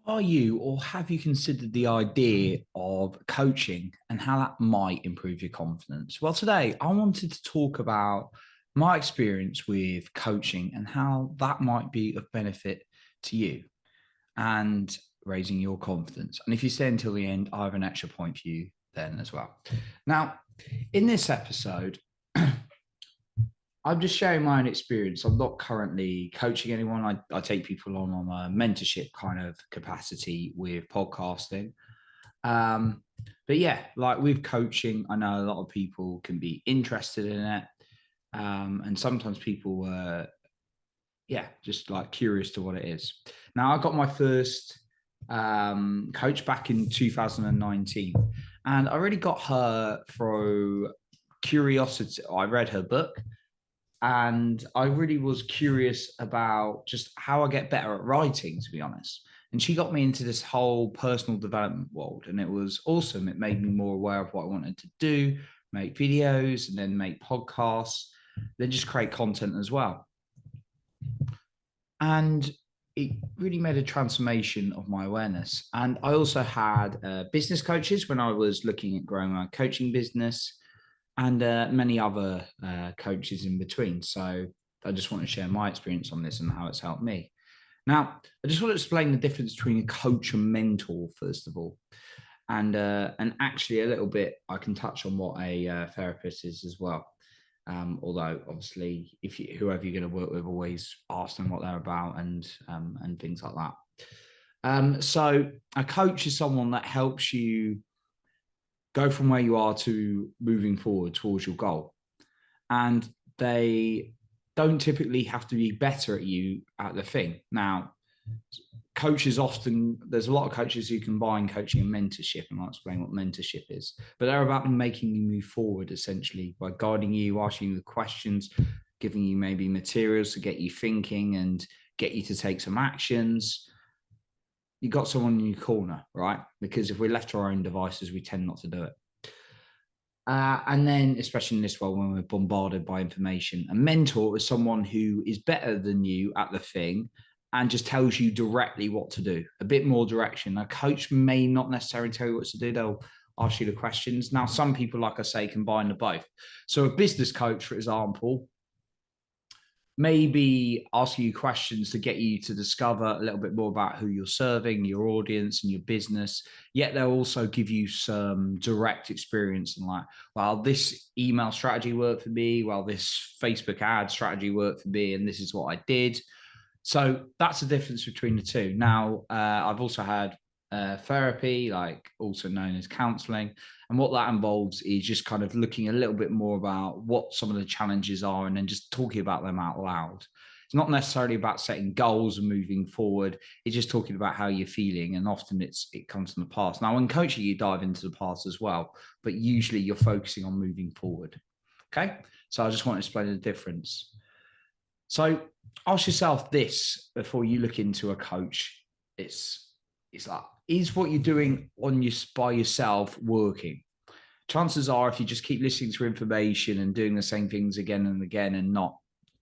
Are you or have you considered the idea of coaching and how that might improve your confidence? Well, today I wanted to talk about my experience with coaching and how that might be of benefit to you and raising your confidence. And if you stay until the end, I have an extra point for you then as well. Now, in this episode, I'm just sharing my own experience. I'm not currently coaching anyone. I take people on a mentorship kind of capacity with podcasting. Um, but yeah, like with coaching, I know a lot of people can be interested in it. And sometimes people, just like curious to what it is. Now, I got my first coach back in 2019, and I really got her through curiosity. I read her book and I really was curious about just how I get better at writing, to be honest. And she got me into this whole personal development world, and it was awesome. It made me more aware of what I wanted to do, make videos, and then make podcasts, then just create content as well. And it really made a transformation of my awareness. And I also had business coaches when I was looking at growing my coaching business and many other coaches in between. So I just want to share my experience on this and how it's helped me. Now, I just want to explain the difference between a coach and mentor, first of all. And actually a little bit, I can touch on what a therapist is as well. Although obviously, whoever you're going to work with, always ask them what they're about and things like that. So a coach is someone that helps you go from where you are to moving forward towards your goal. And they don't typically have to be better at you at the thing. Now, coaches often, there's a lot of coaches who combine coaching and mentorship, and I'll explain what mentorship is. But they're about making you move forward, essentially, by guiding you, asking you the questions, giving you maybe materials to get you thinking and get you to take some actions. You got someone in your corner, right? Because if we're left to our own devices, we tend not to do it. And then, especially in this world, when we're bombarded by information, a mentor is someone who is better than you at the thing and just tells you directly what to do, a bit more direction. A coach may not necessarily tell you what to do. They'll ask you the questions. Now, some people, like I say, combine the both. So a business coach, for example, maybe asking you questions to get you to discover a little bit more about who you're serving, your audience and your business. Yet they'll also give you some direct experience and like, well, this email strategy worked for me. Well, this Facebook ad strategy worked for me. And this is what I did. So that's the difference between the two. Now, I've also had therapy, like also known as counseling. And what that involves is just kind of looking a little bit more about what some of the challenges are and then just talking about them out loud. It's not necessarily about setting goals and moving forward. It's just talking about how you're feeling. And often it comes from the past. Now, when coaching, you dive into the past as well, but usually you're focusing on moving forward. Okay. So I just want to explain the difference. So ask yourself this before you look into a coach. It's like, is what you're doing by yourself working? Chances are, if you just keep listening to information and doing the same things again and again and not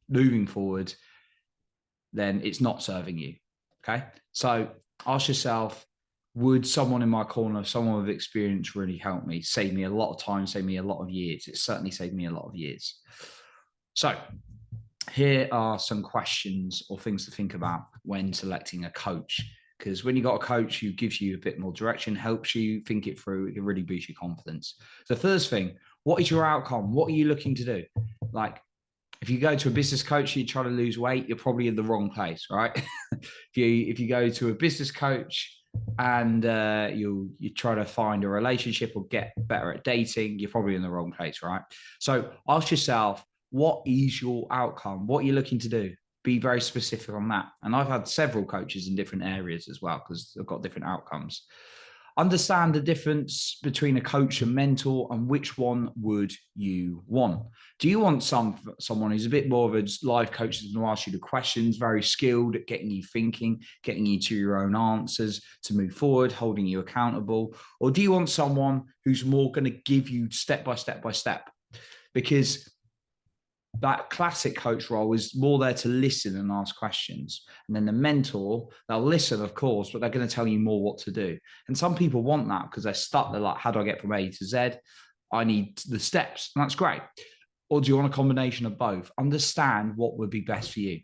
moving forward, then it's not serving you. Okay. So ask yourself, would someone in my corner, someone with experience really help me, save me a lot of time, save me a lot of years? It certainly saved me a lot of years. So here are some questions or things to think about when selecting a coach. Because when you got a coach who gives you a bit more direction, helps you think it through, it can really boost your confidence. The first thing, what is your outcome? What are you looking to do? Like, if you go to a business coach, you try to lose weight, you're probably in the wrong place, right? if you go to a business coach and you try to find a relationship or get better at dating, you're probably in the wrong place, right? So ask yourself, what is your outcome? What are you looking to do? Be very specific on that. And I've had several coaches in different areas as well because they've got different outcomes. Understand the difference between a coach and mentor, and which one would you want? Do you want someone who's a bit more of a life coach that's going to ask you the questions, very skilled at getting you thinking, getting you to your own answers to move forward, holding you accountable? Or do you want someone who's more going to give you step by step by step? Because that classic coach role is more there to listen and ask questions. And then the mentor, they'll listen, of course, but they're going to tell you more what to do. And some people want that because they're stuck. They're like, how do I get from A to Z? I need the steps. And that's great. Or do you want a combination of both? Understand what would be best for you.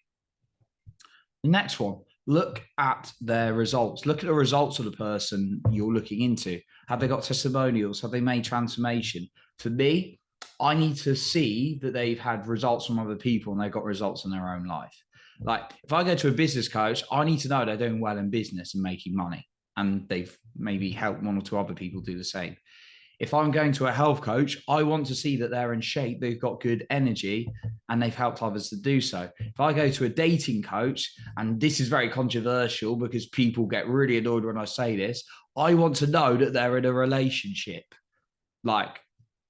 The next one, look at their results. Look at the results of the person you're looking into. Have they got testimonials? Have they made transformation? For me, I need to see that they've had results from other people and they've got results in their own life. Like if I go to a business coach, I need to know they're doing well in business and making money, and they've maybe helped one or two other people do the same. If I'm going to a health coach, I want to see that they're in shape, they've got good energy, and they've helped others to do so. If I go to a dating coach, and this is very controversial because people get really annoyed when I say this, I want to know that they're in a relationship. Like,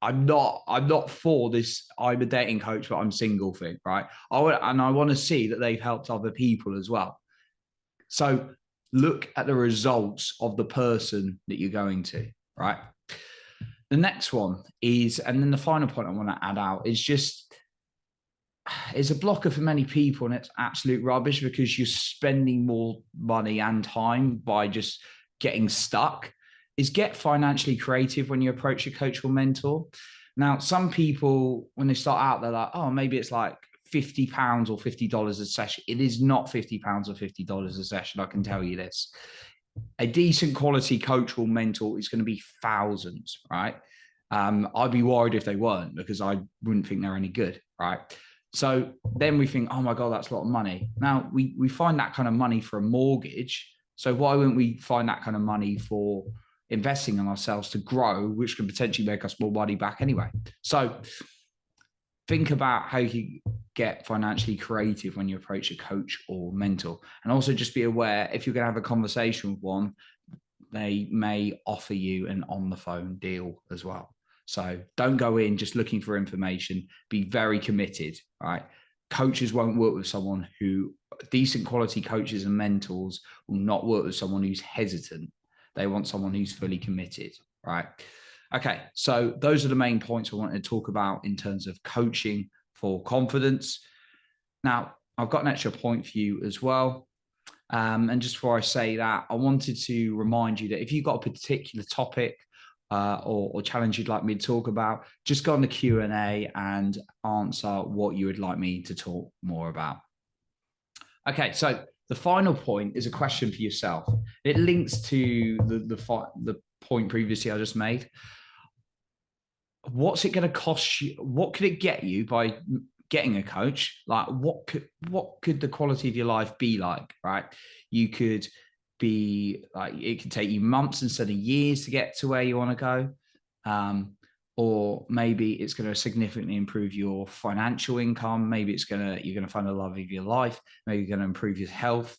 I'm not for this, I'm a dating coach, but I'm single thing, right? I want to see that they've helped other people as well. So look at the results of the person that you're going to, right? The next one is, and then the final point I want to add out is just, it's a blocker for many people and it's absolute rubbish because you're spending more money and time by just getting stuck, is get financially creative when you approach a coach or mentor. Now, some people, when they start out, they're like, oh, maybe it's like £50 or $50 a session. It is not £50 or $50 a session. I can tell you this. A decent quality coach or mentor is going to be thousands, right? I'd be worried if they weren't because I wouldn't think they're any good, right? So then we think, oh my God, that's a lot of money. Now we find that kind of money for a mortgage. So why wouldn't we find that kind of money for investing in ourselves to grow, which can potentially make us more money back anyway? So think about how you get financially creative when you approach a coach or mentor. And also just be aware, if you're going to have a conversation with one, they may offer you an on the phone deal as well. So don't go in just looking for information. Be very committed, right? Coaches won't work with someone who, decent quality coaches and mentors will not work with someone who's hesitant. They want someone who's fully committed, right? Okay, so those are the main points I wanted to talk about in terms of coaching for confidence. Now, I've got an extra point for you as well. And just before I say that, I wanted to remind you that if you've got a particular topic or challenge you'd like me to talk about, just go on the Q&A and answer what you would like me to talk more about. Okay, so the final point is a question for yourself. It links to the point previously I just made. What's it going to cost you? What could it get you by getting a coach? Like what could the quality of your life be like, right? You could be like, it could take you months instead of years to get to where you want to go. Or maybe it's going to significantly improve your financial income. Maybe you're going to find the love of your life. Maybe you're going to improve your health.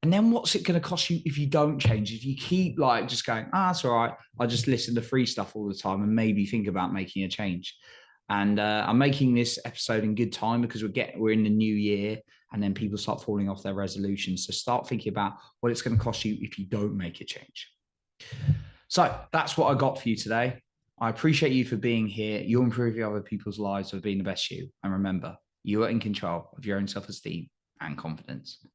And then what's it going to cost you if you don't change? If you keep like just going, that's all right, I just listen to free stuff all the time and maybe think about making a change. And I'm making this episode in good time because we're in the new year and then people start falling off their resolutions. So start thinking about what it's going to cost you if you don't make a change. So that's what I got for you today. I appreciate you for being here. You're improving other people's lives by being the best you. And remember, you are in control of your own self-esteem and confidence.